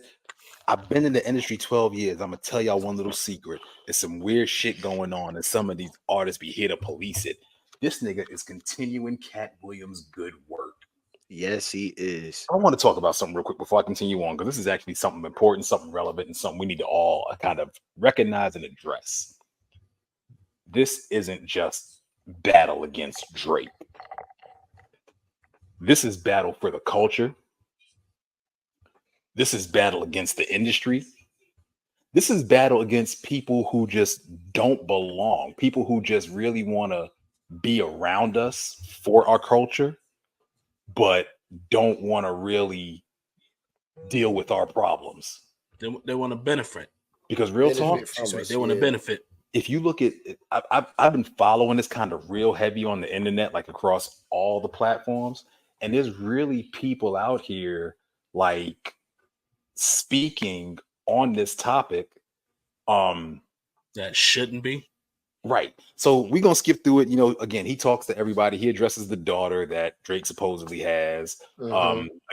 I've been in the industry 12 years. I'm gonna tell y'all one little secret. There's some weird shit going on, and some of these artists be here to police it. This nigga is continuing Cat Williams' good work. Yes, he is. I want to talk about something real quick before I continue on, because this is actually something important, something relevant, and something we need to all kind of recognize and address. This isn't just battle against Drake. This is battle for the culture. This is battle against the industry. This is battle against people who just don't belong, people who just really want to be around us for our culture, but don't want to really deal with our problems. They want to benefit. Because real talk, they want to benefit. If you look at it, I've been following this kind of real heavy on the internet, like across all the platforms. And there's really people out here like speaking on this topic. That shouldn't be. Right. So we're going to skip through it. You know, again, he talks to everybody. He addresses the daughter that Drake supposedly has.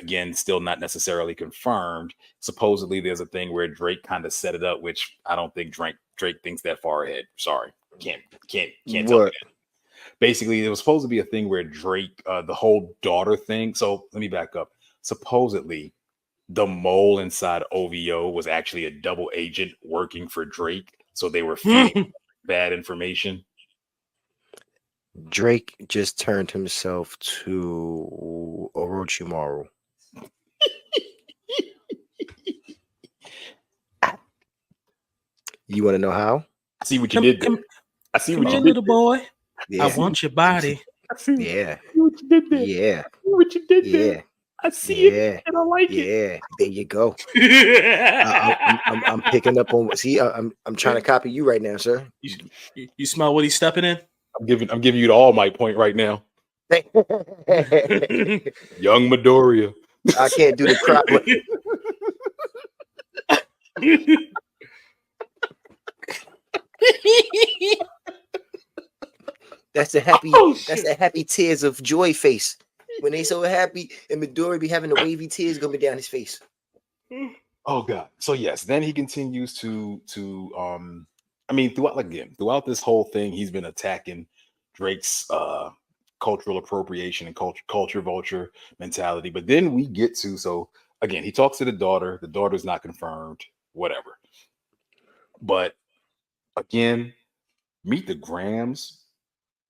Again, still not necessarily confirmed. Supposedly there's a thing where Drake kind of set it up, which I don't think Drake thinks that far ahead. Sorry. Can't tell me that. Basically, there was supposed to be a thing where Drake, the whole daughter thing. So let me back up. Supposedly the mole inside OVO was actually a double agent working for Drake. So they were feeding bad information. Drake just turned himself to Orochimaru. You want to know how? I see what you did there. I see what you did, little boy. Yeah. I want your body. Yeah. What you did there. Yeah. What you did there. Yeah. I see it and I like it. Yeah, there you go. I'm picking up on. See, I'm trying to copy you right now, sir. You smell what he's stepping in? I'm giving you the All Might point right now. Young Midoriya. I can't do the crop. That's the happy. That's the happy tears of joy face. When they so happy, and Midori be having the wavy tears going down his face. Oh God. So yes, then he continues to I mean, throughout this whole thing, he's been attacking Drake's cultural appropriation and culture vulture mentality. But then we get to, so again, he talks to the daughter's not confirmed, whatever. But again, Meet the Grams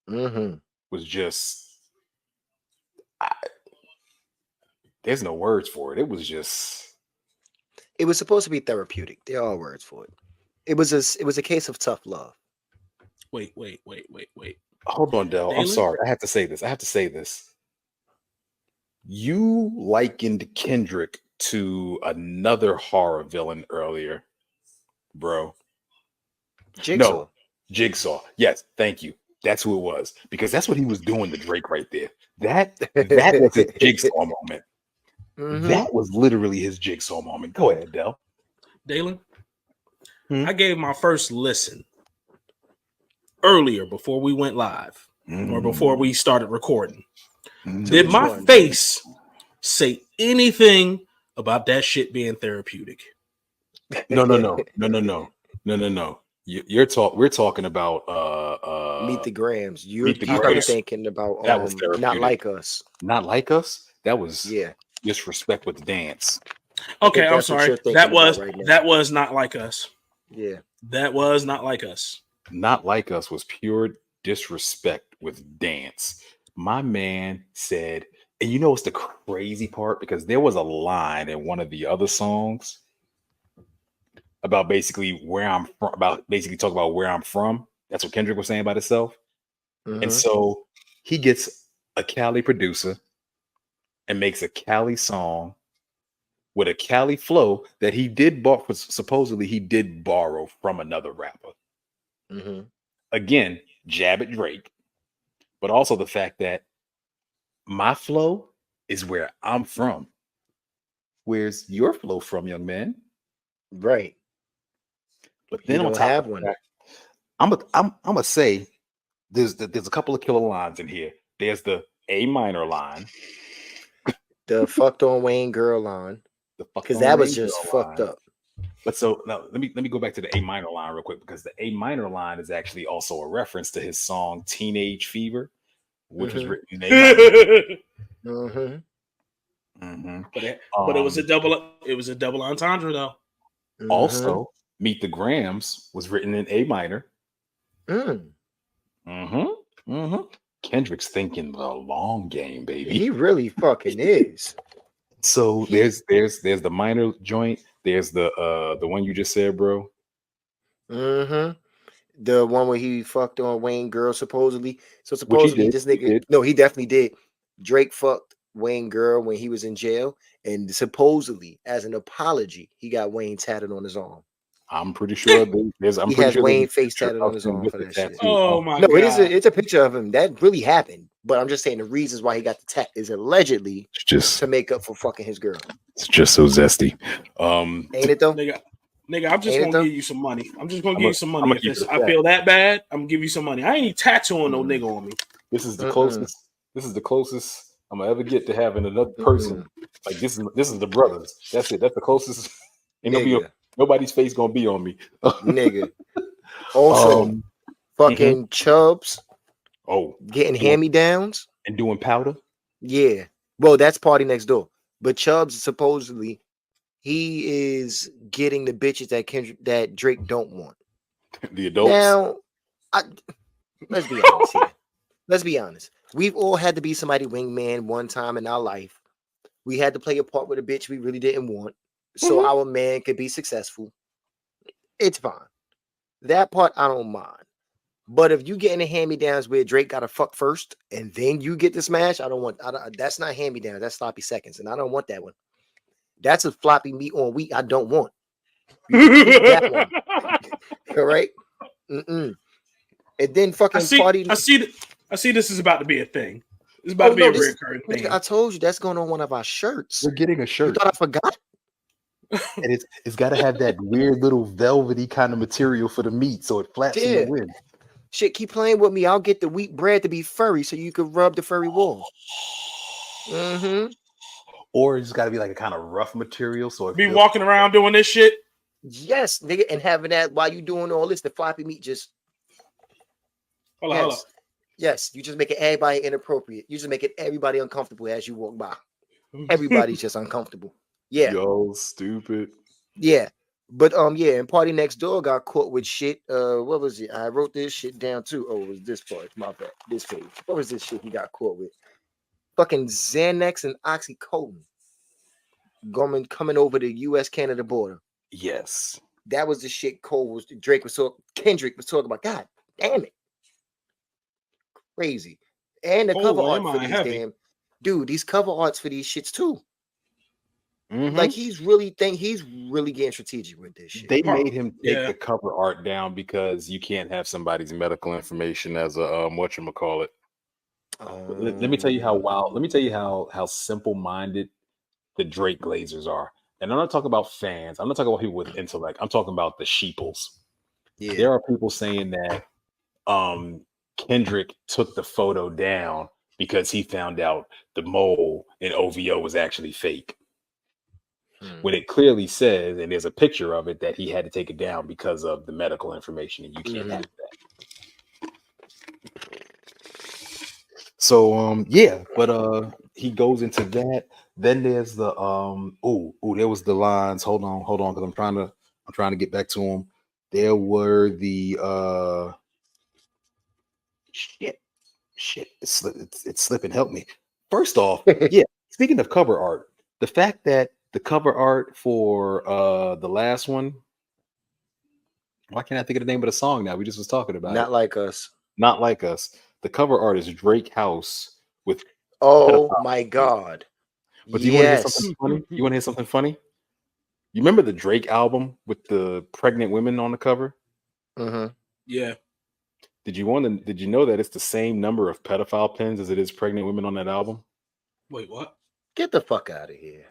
was just there's no words for it. It was supposed to be therapeutic. There are words for it. It was a case of tough love. Wait. Hold on, Del. I'm sorry. I have to say this. You likened Kendrick to another horror villain earlier, bro. Jigsaw. No, Jigsaw. Yes, thank you. That's who it was, because that's what he was doing to Drake right there. That was his Jigsaw moment. That was literally his Jigsaw moment. Go ahead, Del. Dalen, I gave my first listen earlier before we went live or before we started recording. Did my face say anything about that shit being therapeutic? No. We're talking about Meet the Grams. Meet the You Grams. thinking about That was therapeutic. Not Like Us. Not Like Us? That was Yeah. Disrespect with the Dance. Okay, I'm sorry. That was Not Like Us. Yeah. That was Not Like Us. Not Like Us was pure disrespect with dance. My man said, and you know what's the crazy part? Because there was a line in one of the other songs about basically where I'm from, talk about where I'm from. That's what Kendrick was saying about himself. And so he gets a Cali producer and makes a Cali song with a Cali flow that he did supposedly he did borrow from another rapper. Again, jab at Drake, but also the fact that my flow is where I'm from. Where's your flow from, young man? Right. But then you don't have one. That, I'm gonna say there's a couple of killer lines in here. There's the A minor line, the fucked on Wayne girl line, because that was just fucked up. But so now let me go back to the A minor line real quick, because the A minor line is actually also a reference to his song Teenage Fever, which was written in A minor. But it was a double entendre though. Also, Meet the Grams was written in A minor. Kendrick's thinking the long game, baby. He really fucking is. So there's the minor joint. There's the one you just said, bro. The one where he fucked on Wayne girl, supposedly. So supposedly this nigga, no, he definitely did. Drake fucked Wayne girl when he was in jail, and supposedly as an apology, he got Wayne tatted on his arm. I'm pretty sure he has Wayne face tatted on his arm for that shit. Oh my god! It's a picture of him that really happened. But I'm just saying the reasons why he got the tat is allegedly just to make up for fucking his girl. It's just so zesty. Ain't it though? Nigga, I'm just gonna give you some money. I'm just gonna give you some money. If I feel that bad, I'm gonna give you some money. I ain't even tattooing no nigga on me. This is the closest. This is the closest I'm gonna ever get to having another person. Like this is the brothers. That's it. That's the closest. Ain't gonna be nobody's face gonna be on me. Nigga. Also, fucking Chubbs. Oh, getting hand-me-downs and doing powder. Yeah. Well, that's Party Next Door. But Chubbs supposedly he is getting the bitches that Drake don't want. The adults. Now, let's be honest here. Let's be honest. We've all had to be somebody wingman one time in our life. We had to play a part with a bitch we really didn't want, so our man could be successful. It's fine. That part I don't mind. But if you get in the hand-me-downs where Drake got to fuck first and then you get to smash, that's not hand-me-downs. That's sloppy seconds, and I don't want that one. That's a floppy meat on wheat I don't want. That one. All right? And then fucking party. I see this is about to be a thing. It's about to be a recurring thing. I told you that's going on one of our shirts. We're getting a shirt. You thought I forgot? And it's got to have that weird little velvety kind of material for the meat so it flaps in the wind. Shit, keep playing with me. I'll get the wheat bread to be furry so you could rub the furry wool. Or it's got to be like a kind of rough material so it be walking around doing this shit. Yes, nigga, and having that while you doing all this, the floppy meat just. Hold on. Yes, you just making everybody inappropriate. You just making everybody uncomfortable as you walk by. Everybody's just uncomfortable. Yeah. Yo, stupid. Yeah. But and Party Next Door got caught with shit. What was it? I wrote this shit down too. Oh, it was this part. My bad. This page. What was this shit he got caught with? Fucking Xanax and oxycodone. Coming over the U.S.-Canada border. Yes. Kendrick was talking about. God damn it. Crazy. And the cover art for these these cover arts for these shits too. Like he's really getting strategic with this shit. They made him take the cover art down because you can't have somebody's medical information as a whatchamacallit. Let me tell you how wild. Let me tell you how simple-minded the Drake Glazers are. And I'm not talking about fans. I'm not talking about people with intellect. I'm talking about the sheeples. Yeah. There are people saying that Kendrick took the photo down because he found out the mole in OVO was actually fake. When it clearly says, and there's a picture of it, that he had to take it down because of the medical information, and you can't have that. So but he goes into that. Then there's the there was the lines. Hold on, because I'm trying to get back to them. There were the shit. It's slipping. Help me. First off, speaking of cover art, the fact that the cover art for the last one, why can't I think of the name of the song now? We just was talking about Not Like Us. Not Like Us. The cover art is Drake House with my God. But do you want to hear something funny? You want to hear something funny? You remember the Drake album with the pregnant women on the cover? Yeah. Did you know that it's the same number of pedophile pins as it is pregnant women on that album? Wait, what? Get the fuck out of here.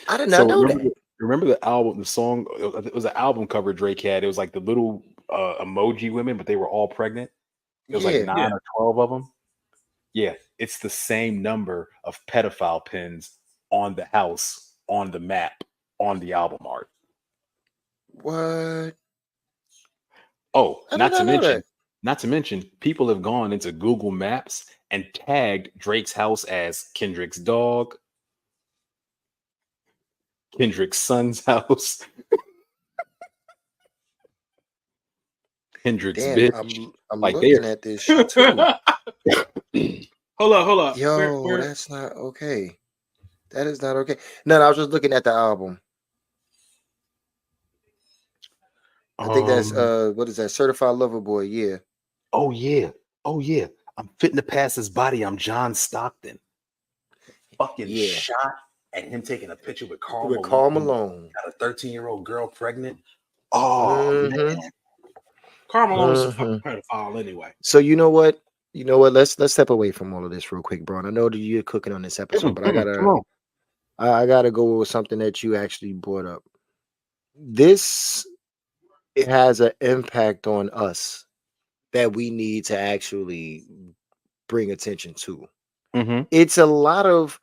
I did not know that. Remember the album, the song, it was an album cover Drake had. It was like the little emoji women, but they were all pregnant. It was like 9 or 12 of them. Yeah, it's the same number of pedophile pins on the house, on the map, on the album art. What? Oh, not to mention, people have gone into Google Maps and tagged Drake's house as Kendrick's dog, Kendrick's son's house, Kendrick's bitch. I'm like looking at this shit too. Hold up. Yo, that's not okay. That is not okay. No, I was just looking at the album. I think that's what is that? Certified Lover Boy, yeah. Oh yeah. I'm fitting to pass his body. I'm John Stockton. Fucking shot at him taking a picture with Karl Malone. Got a 13-year-old girl pregnant. Oh man. Karl Malone's a fucking pedophile anyway. So you know what? Let's step away from all of this real quick, bro. And I know that you're cooking on this episode, but I gotta go with something that you actually brought up. It has an impact on us that we need to actually bring attention to. It's a lot of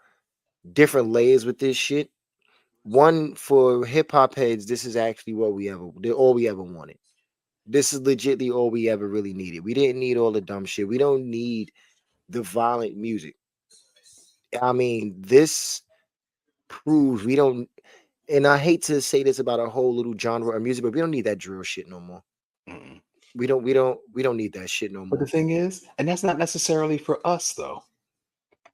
different layers with this shit. One, for hip hop heads, this is actually all we ever wanted. This is legitimately all we ever really needed. We didn't need all the dumb shit. We don't need the violent music. I mean, this proves we don't. And I hate to say this about a whole little genre of music, but we don't need that drill shit no more. We don't need that shit no more. But the thing is, and that's not necessarily for us though.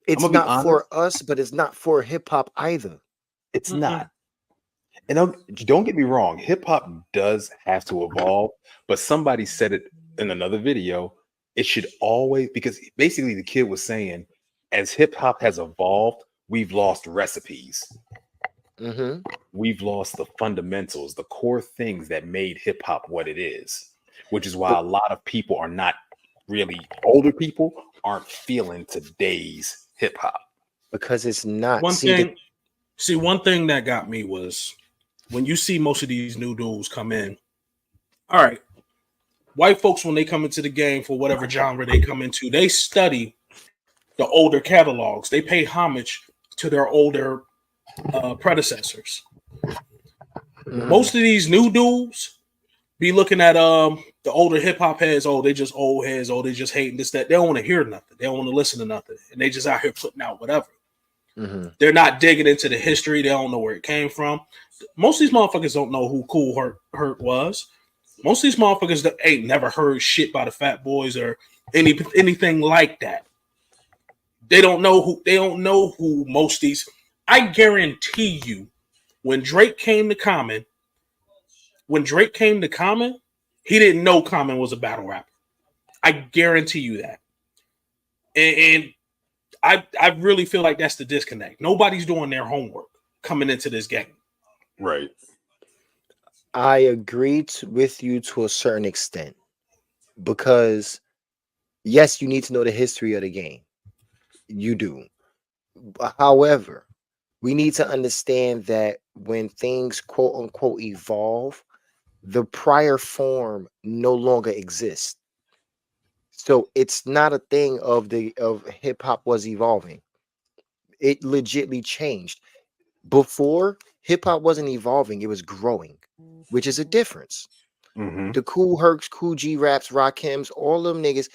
It's not for us, but it's not for hip hop either. It's not. And don't get me wrong, hip hop does have to evolve, but somebody said it in another video. It should always, because basically the kid was saying, as hip hop has evolved, we've lost recipes. We've lost the fundamentals, the core things that made hip hop what it is, which is why a lot of people are not really, older people aren't feeling today's hip hop. Because it's not. One thing that got me was when you see most of these new dudes come in. All right, white folks, when they come into the game for whatever genre they come into, they study the older catalogs. They pay homage to their older predecessors. Most of these new dudes be looking at the older hip hop heads. Oh, they just old heads. Oh, they just hating this, that. They don't want to hear nothing. They don't want to listen to nothing, and they just out here putting out whatever. They're not digging into the history. They don't know where it came from. Most of these motherfuckers don't know who Cool Herc was. Most of these motherfuckers ain't never heard shit by the Fat Boys or anything like that. They don't know who most of these. I guarantee you, when Drake came to Common, he didn't know Common was a battle rapper. I guarantee you that. And I really feel like that's the disconnect. Nobody's doing their homework coming into this game. Right. I agree with you to a certain extent because yes, you need to know the history of the game. You do. However, we need to understand that when things quote unquote evolve, the prior form no longer exists. So it's not a thing of hip hop was evolving. It legitly changed. Before, hip hop wasn't evolving, it was growing, which is a difference. The Cool Hercs, Cool G Raps, Rakims, all them niggas,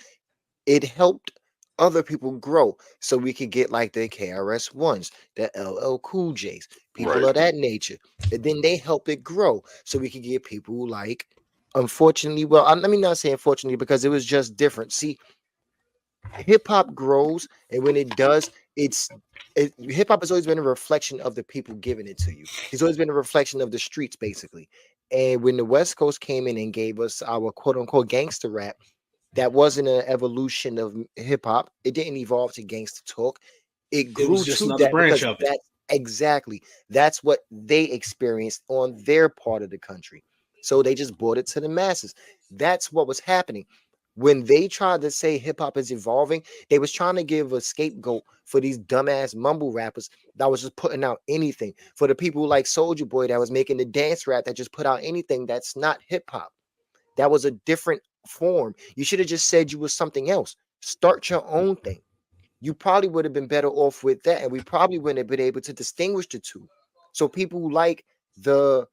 it helped other people grow so we could get like the KRS Ones, the LL Cool J's, people of that nature. And then they help it grow so we could get people like, unfortunately, well, let me not say unfortunately because it was just different. See, hip hop grows, and when it does, hip hop has always been a reflection of the people giving it to you. It's always been a reflection of the streets, basically. And when the West Coast came in and gave us our quote unquote gangster rap, that wasn't an evolution of hip hop. It didn't evolve to gangster talk. It grew to that because that's what they experienced on their part of the country. So they just brought it to the masses. That's what was happening. When they tried to say hip hop is evolving, they was trying to give a scapegoat for these dumbass mumble rappers that was just putting out anything. For the people like Soulja Boy that was making the dance rap that just put out anything that's not hip hop. That was a different form. You should have just said you was something else. Start your own thing. You probably would have been better off with that, and we probably wouldn't have been able to distinguish the two. So people who like the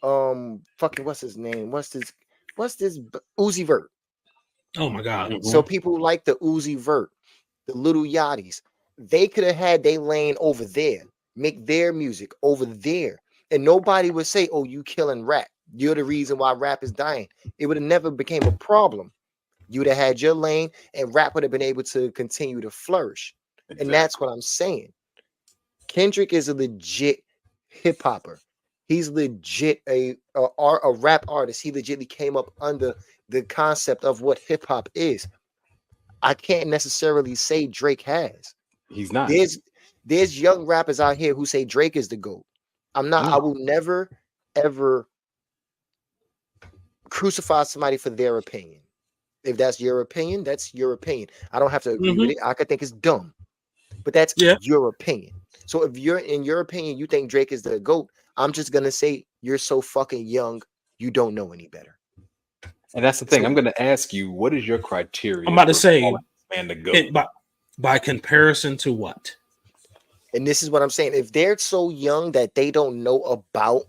fucking what's his name? What's this Uzi Vert? Oh my God. So people like the Uzi Vert, the Little Yachties, they could have had their lane over there, make their music over there, and nobody would say, "Oh, you killing rap. You're the reason why rap is dying." It would have never became a problem. You'd have had your lane, and rap would have been able to continue to flourish. Exactly. And that's what I'm saying. Kendrick is a legit hip hopper. He's legit a rap artist. He legitly came up under the concept of what hip hop is. I can't necessarily say Drake has. He's not. There's young rappers out here who say Drake is the GOAT. I'm not. No. I will never ever crucify somebody for their opinion. If that's your opinion, that's your opinion. I don't have to agree with it. I could think it's dumb, but that's your opinion. So if you're in your opinion, you think Drake is the GOAT, I'm just gonna say you're so fucking young, you don't know any better. And that's the thing. I'm gonna ask you, what is your criteria? I'm about to say, man, the GOAT. By comparison to what? And this is what I'm saying. If they're so young that they don't know about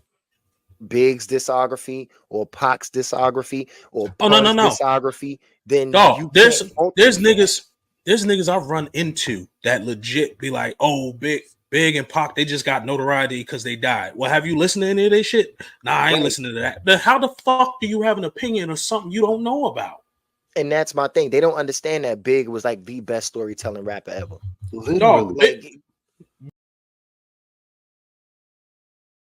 Big's discography or Pac's discography or Pun's discography, then there's niggas I've run into that legit be like, oh, Big and Pac, they just got notoriety because they died. Well, have you listened to any of their shit? Nah, I ain't listening to that. But how the fuck do you have an opinion of something you don't know about? And that's my thing. They don't understand that Big was like the best storytelling rapper ever. Literally.